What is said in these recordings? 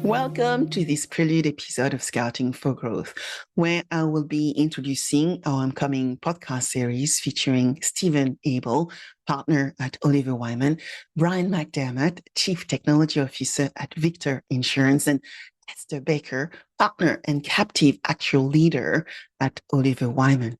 Welcome to this prelude episode of Scouting for Growth, where I will be introducing our upcoming podcast series featuring Steve Abel, partner at Oliver Wyman, Brian McDermott, Chief Technology Officer at Victor Insurance, and Esther Becker, partner and Captive Actuarial Leader at Oliver Wyman.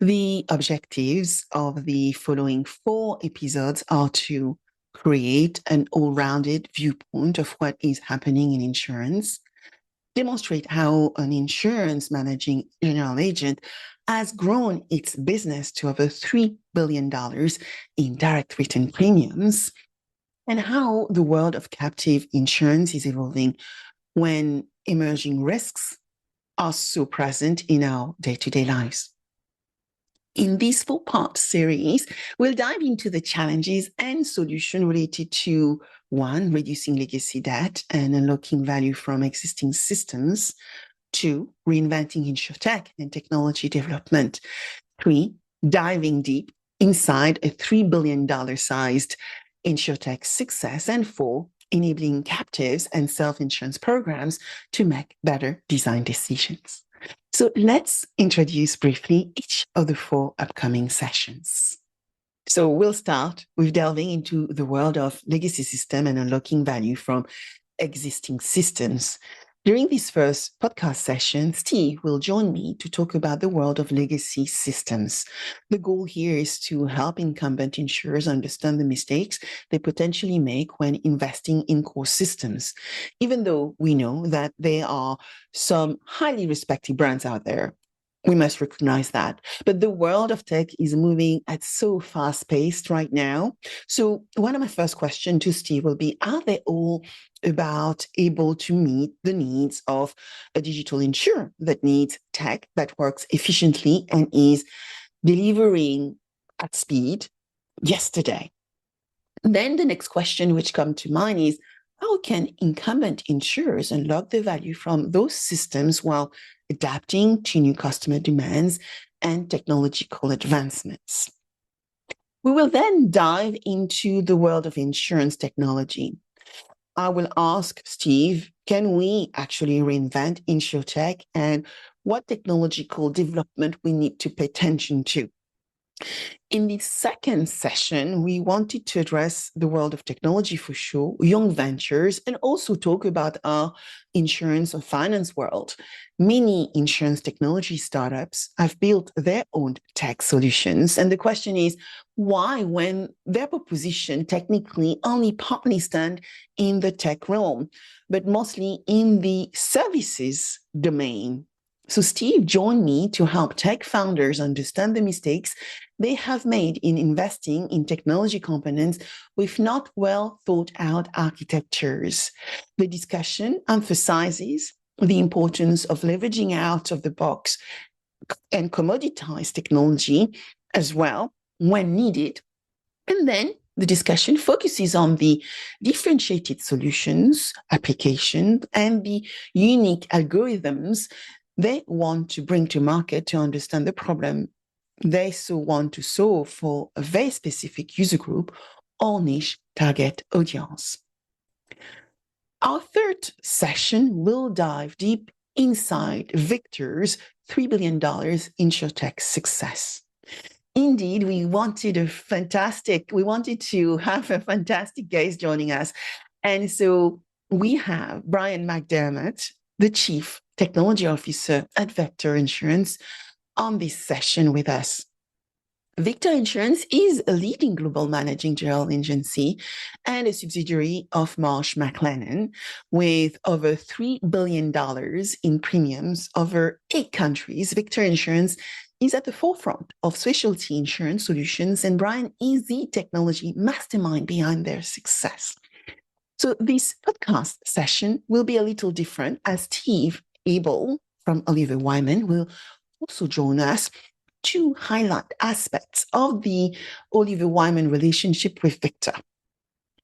The objectives of the following 4 episodes are to create an all-rounded viewpoint of what is happening in insurance, demonstrate how an insurance managing general agent has grown its business to over $3 billion in direct written premiums, and how the world of captive insurance is evolving when emerging risks are so present in our day-to-day lives. In this 4-part series, we'll dive into the challenges and solutions related to 1, reducing legacy debt and unlocking value from existing systems, 2, reinventing insurtech and technology development, 3, diving deep inside a $3 billion sized insurtech success, and 4, enabling captives and self-insurance programs to make better design decisions. So let's introduce briefly each of the 4 upcoming sessions. So we'll start with delving into the world of legacy system and unlocking value from existing systems. During this first podcast session, Steve will join me to talk about the world of legacy systems. The goal here is to help incumbent insurers understand the mistakes they potentially make when investing in core systems, even though we know that there are some highly respected brands out there. We must recognize that. But the world of tech is moving at so fast-paced right now. So one of my first questions to Steve will be, are they all able to meet the needs of a digital insurer that needs tech that works efficiently and is delivering at speed yesterday? Then the next question which comes to mind is, how can incumbent insurers unlock the value from those systems while adapting to new customer demands and technological advancements? We will then dive into the world of insurance technology. I will ask Steve, can we actually reinvent insurtech and what technological development we need to pay attention to? In the second session, we wanted to address the world of technology for sure, young ventures, and also talk about our insurance or finance world. Many insurance technology startups have built their own tech solutions. And the question is, why, when their proposition technically only partly stand in the tech realm, but mostly in the services domain? So Steve joined me to help tech founders understand the mistakes they have made in investing in technology components with not well thought out architectures. The discussion emphasizes the importance of leveraging out of the box and commoditized technology as well when needed. And then the discussion focuses on the differentiated solutions, applications, and the unique algorithms they want to bring to market to understand the problem they so want to solve for a very specific user group or niche target audience. Our third session will dive deep inside Victor's $3 billion insurtech success. Indeed, we wanted to have a fantastic guest joining us. And so we have Brian McDermott, the Chief Technology Officer at Victor Insurance, on this session with us. Victor Insurance is a leading global managing general agency and a subsidiary of Marsh McLennan with over $3 billion in premiums over 8 countries. Victor Insurance is at the forefront of specialty insurance solutions, and Brian is the technology mastermind behind their success. So this podcast session will be a little different, as Steve Abel from Oliver Wyman will also join us to highlight aspects of the Oliver Wyman relationship with Victor.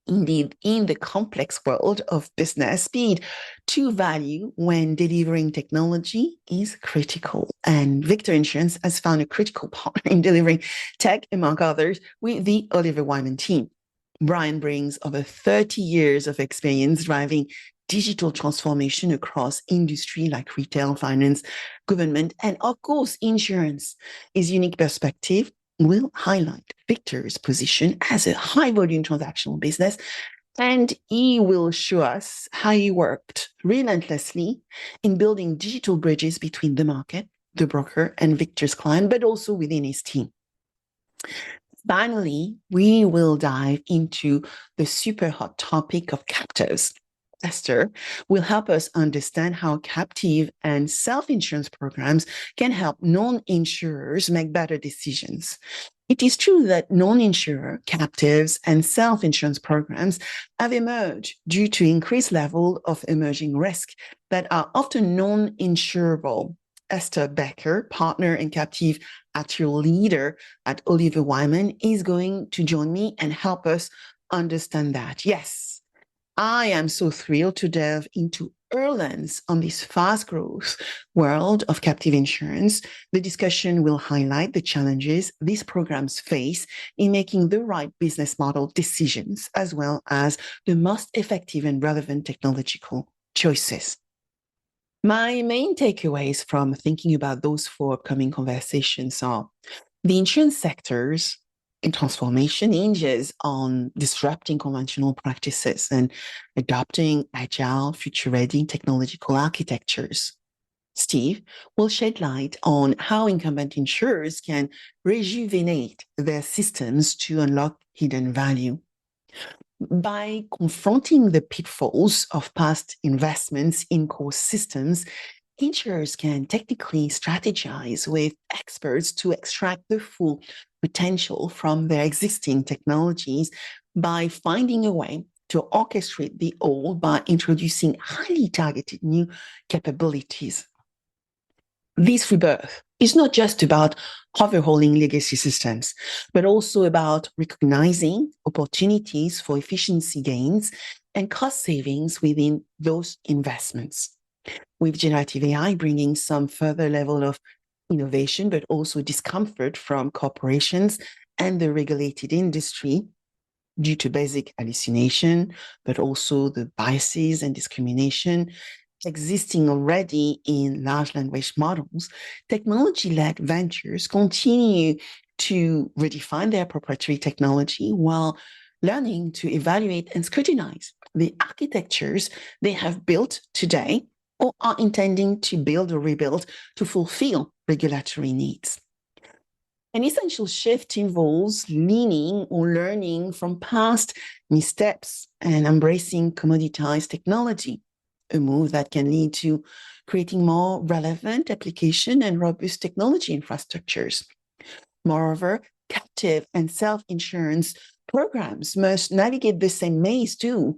Indeed, in the complex world of business, speed to value when delivering technology is critical. And Victor Insurance has found a critical partner in delivering tech, among others, with the Oliver Wyman team. Brian brings over 30 years of experience driving digital transformation across industry like retail, finance, government, and of course, insurance. His unique perspective will highlight Victor's position as a high volume transactional business, and he will show us how he worked relentlessly in building digital bridges between the market, the broker, and Victor's client, but also within his team. Finally, we will dive into the super hot topic of captives. Esther will help us understand how captive and self-insurance programs can help non-insurers make better decisions. It is true that non-insurer, captives, and self-insurance programs have emerged due to increased level of emerging risk that are often non-insurable. Esther Becker, partner and Captive Actuarial Leader at Oliver Wyman, is going to join me and help us understand that. Yes, I am so thrilled to delve into Erlands on this fast growth world of captive insurance. The discussion will highlight the challenges these programs face in making the right business model decisions, as well as the most effective and relevant technological choices. My main takeaways from thinking about those four upcoming conversations are the insurance sector's transformation hinges on disrupting conventional practices and adopting agile, future-ready technological architectures. Steve will shed light on how incumbent insurers can rejuvenate their systems to unlock hidden value. By confronting the pitfalls of past investments in core systems, insurers can technically strategize with experts to extract the full potential from their existing technologies by finding a way to orchestrate the old by introducing highly targeted new capabilities. This rebirth is not just about overhauling legacy systems, but also about recognizing opportunities for efficiency gains and cost savings within those investments. With generative AI bringing some further level of innovation, but also discomfort from corporations and the regulated industry due to basic hallucination, but also the biases and discrimination existing already in large language models, technology-led ventures continue to redefine their proprietary technology while learning to evaluate and scrutinize the architectures they have built today or are intending to build or rebuild to fulfill regulatory needs. An essential shift involves leaning or learning from past missteps and embracing commoditized technology, a move that can lead to creating more relevant application and robust technology infrastructures. Moreover, captive and self-insurance programs must navigate the same maze too,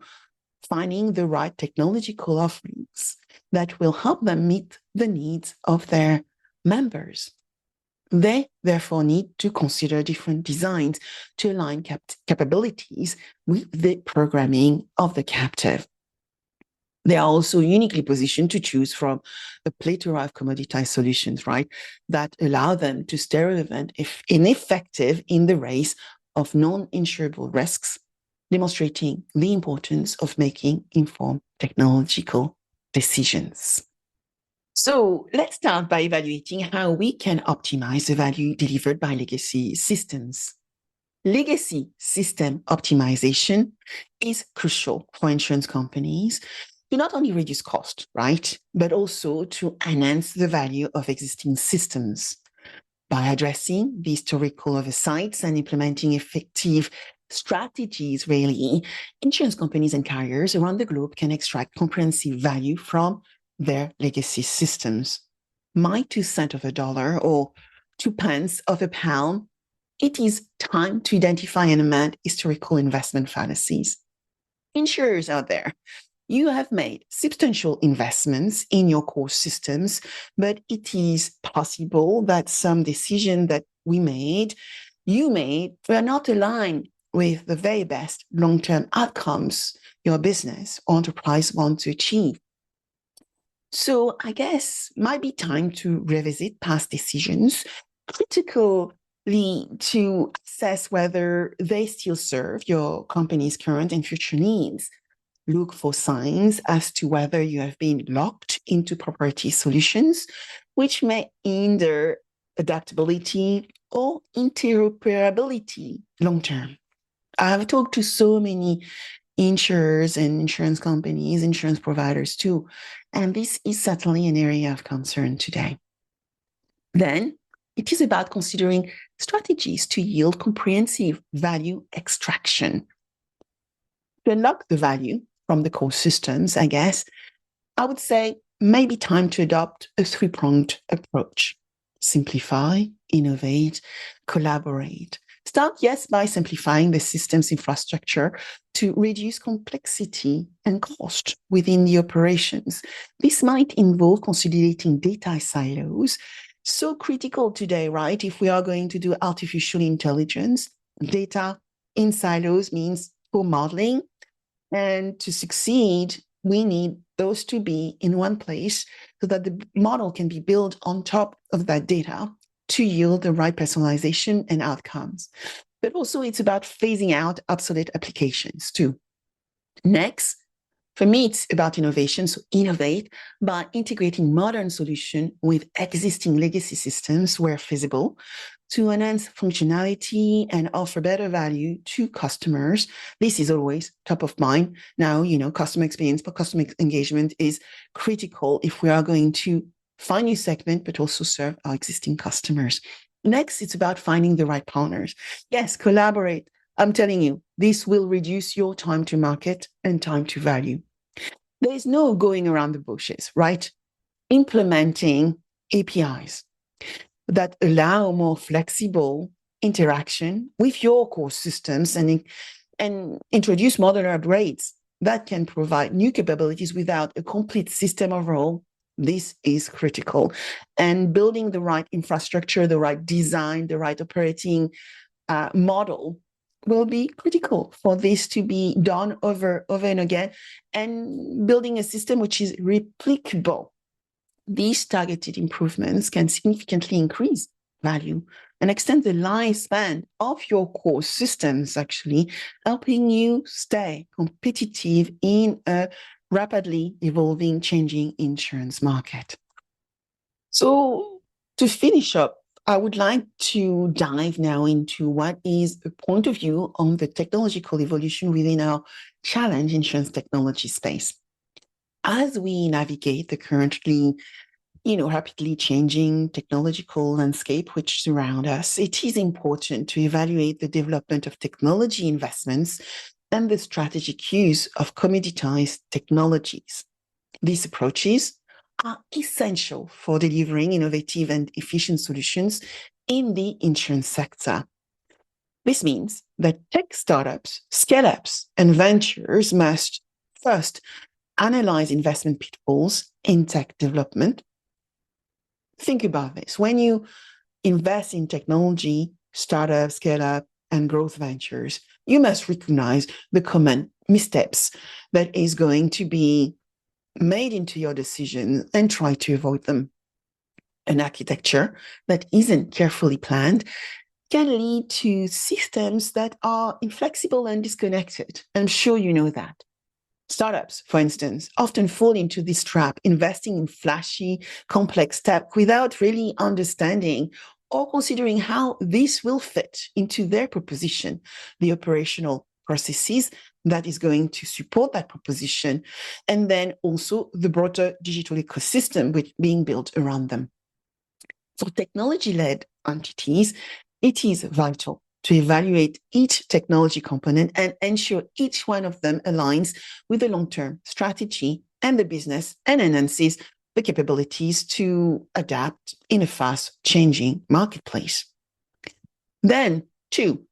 finding the right technological offerings that will help them meet the needs of their members. They therefore need to consider different designs to align capabilities with the programming of the captive. They are also uniquely positioned to choose from a plethora of commoditized solutions, right, that allow them to stay relevant and effective in the race of non-insurable risks, demonstrating the importance of making informed technological decisions. So let's start by evaluating how we can optimize the value delivered by legacy systems. Legacy system optimization is crucial for insurance companies to not only reduce cost, right, but also to enhance the value of existing systems. By addressing the historical oversights and implementing effective strategies, really, insurance companies and carriers around the globe can extract comprehensive value from their legacy systems. My 2 cents of a dollar or 2 pence of a pound, it is time to identify and amend historical investment fallacies. Insurers out there, you have made substantial investments in your core systems, but it is possible that some decisions that you made, were not aligned with the very best long-term outcomes your business or enterprise want to achieve. So I guess might be time to revisit past decisions, critically to assess whether they still serve your company's current and future needs. Look for signs as to whether you have been locked into proprietary solutions, which may hinder adaptability or interoperability long term. I've talked to so many insurers and insurance companies, insurance providers too, and this is certainly an area of concern today. Then it is about considering strategies to yield comprehensive value extraction. To unlock the value from the core systems, I guess, I would say maybe time to adopt a three-pronged approach. Simplify, innovate, collaborate. Start, yes, by simplifying the system's infrastructure to reduce complexity and cost within the operations. This might involve consolidating data silos, so critical today, right? If we are going to do artificial intelligence, data in silos means poor modeling. And to succeed, we need those to be in one place so that the model can be built on top of that data to yield the right personalization and outcomes. But also it's about phasing out obsolete applications too. Next, for me, it's about innovation. So innovate by integrating modern solutions with existing legacy systems where feasible to enhance functionality and offer better value to customers. This is always top of mind. Now, customer experience, but customer engagement is critical if we are going to find new segment, but also serve our existing customers. Next, it's about finding the right partners. Yes, collaborate. I'm telling you, this will reduce your time to market and time to value. There is no going around the bushes, right? Implementing APIs that allow more flexible interaction with your core systems and introduce modular upgrades that can provide new capabilities without a complete system overhaul. This is critical. And building the right infrastructure, the right design, the right operating model will be critical for this to be done over and again, and building a system which is replicable. These targeted improvements can significantly increase value and extend the lifespan of your core systems, actually helping you stay competitive in a rapidly evolving, changing insurance market. So to finish up, I would like to dive now into what is a point of view on the technological evolution within our challenge insurance technology space. As we navigate the currently, rapidly changing technological landscape which surround us, it is important to evaluate the development of technology investments and the strategic use of commoditized technologies. These approaches are essential for delivering innovative and efficient solutions in the insurance sector. This means that tech startups, scale-ups, and ventures must first analyze investment pitfalls in tech development. Think about this. When you invest in technology, startup, scale-up, and growth ventures, you must recognize the common missteps that is going to be made into your decision and try to avoid them. An architecture that isn't carefully planned can lead to systems that are inflexible and disconnected. I'm sure you know that. Startups, for instance, often fall into this trap, investing in flashy, complex tech without really understanding or considering how this will fit into their proposition, the operational processes that is going to support that proposition, and then also the broader digital ecosystem which being built around them. For technology-led entities, it is vital to evaluate each technology component and ensure each one of them aligns with the long-term strategy and the business and enhances the capabilities to adapt in a fast-changing marketplace. Then, two,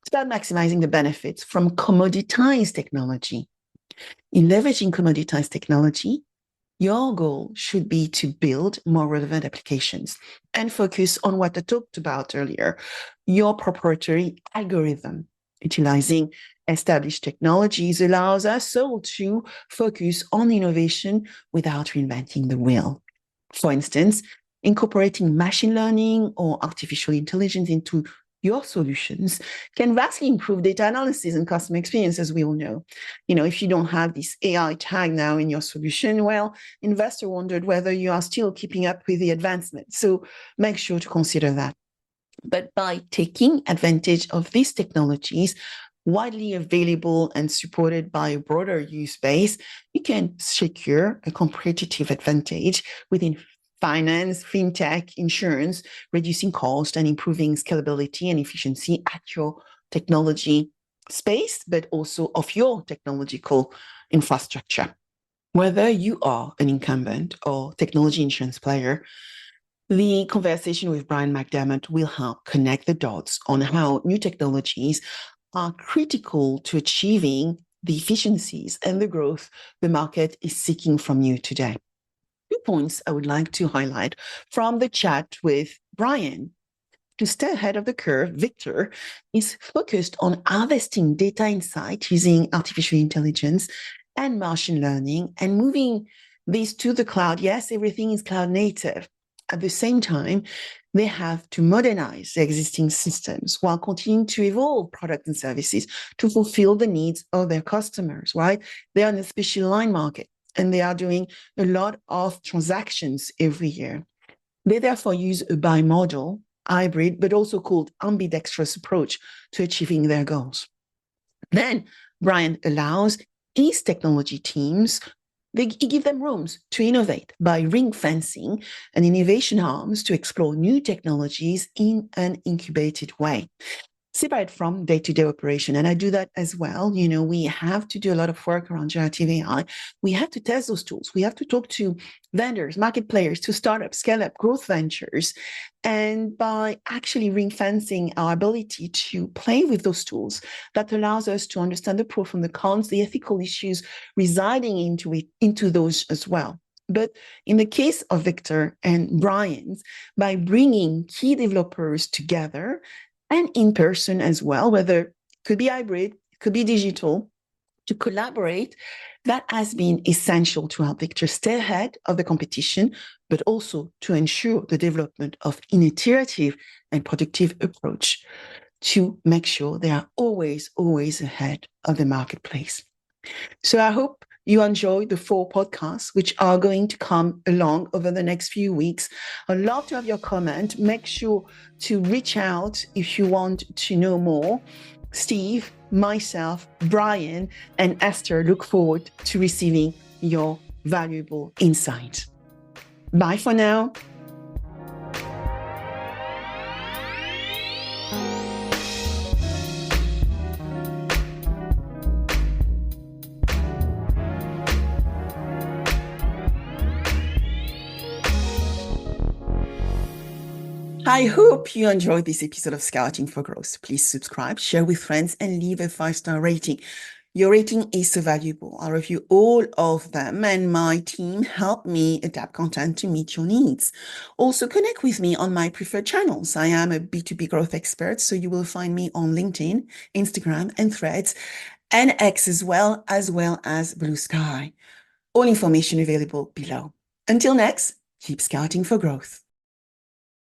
it's about maximizing the benefits from commoditized technology. In leveraging commoditized technology, your goal should be to build more relevant applications and focus on what I talked about earlier, your proprietary algorithm. Utilizing established technologies allows us all to focus on innovation without reinventing the wheel. For instance, incorporating machine learning or artificial intelligence into your solutions can vastly improve data analysis and customer experience, as we all know. If you don't have this AI tag now in your solution, well, investor wondered whether you are still keeping up with the advancement. So make sure to consider that. But by taking advantage of these technologies, widely available and supported by a broader use base, you can secure a competitive advantage within finance, fintech, insurance, reducing cost and improving scalability and efficiency at your technology space, but also of your technological infrastructure. Whether you are an incumbent or technology insurance player, the conversation with Brian McDermott will help connect the dots on how new technologies are critical to achieving the efficiencies and the growth the market is seeking from you today. 2 points I would like to highlight from the chat with Brian. To stay ahead of the curve, Victor is focused on harvesting data insight using artificial intelligence and machine learning and moving these to the cloud. Yes, everything is cloud native. At the same time, they have to modernize their existing systems while continuing to evolve products and services to fulfill the needs of their customers, right? They are in the special line market and they are doing a lot of transactions every year. They therefore use a bimodal, hybrid, but also called ambidextrous approach to achieving their goals. Then Brian allows these technology teams, he gives them rooms to innovate by ring fencing and innovation arms to explore new technologies in an incubated way, separate from day-to-day operation. And I do that as well. We have to do a lot of work around generative AI. We have to test those tools. We have to talk to vendors, market players, to startups, scale-up, growth ventures. And by actually ring-fencing our ability to play with those tools, that allows us to understand the pros and the cons, the ethical issues residing into those as well. But in the case of Victor and Brian's, by bringing key developers together, and in person as well, whether it could be hybrid, it could be digital, to collaborate, that has been essential to help Victor stay ahead of the competition, but also to ensure the development of an iterative and productive approach to make sure they are always, always ahead of the marketplace. So I hope you enjoy the 4 podcasts, which are going to come along over the next few weeks. I'd love to have your comment. Make sure to reach out if you want to know more. Steve, myself, Brian, and Esther look forward to receiving your valuable insight. Bye for now. I hope you enjoyed this episode of Scouting for Growth. Please subscribe, share with friends, and leave a 5-star rating. Your rating is so valuable. I review all of them, and my team help me adapt content to meet your needs. Also, connect with me on my preferred channels. I am a B2B growth expert, so you will find me on LinkedIn, Instagram, and Threads, and X as well as Blue Sky. All information available below. Until next, keep scouting for growth.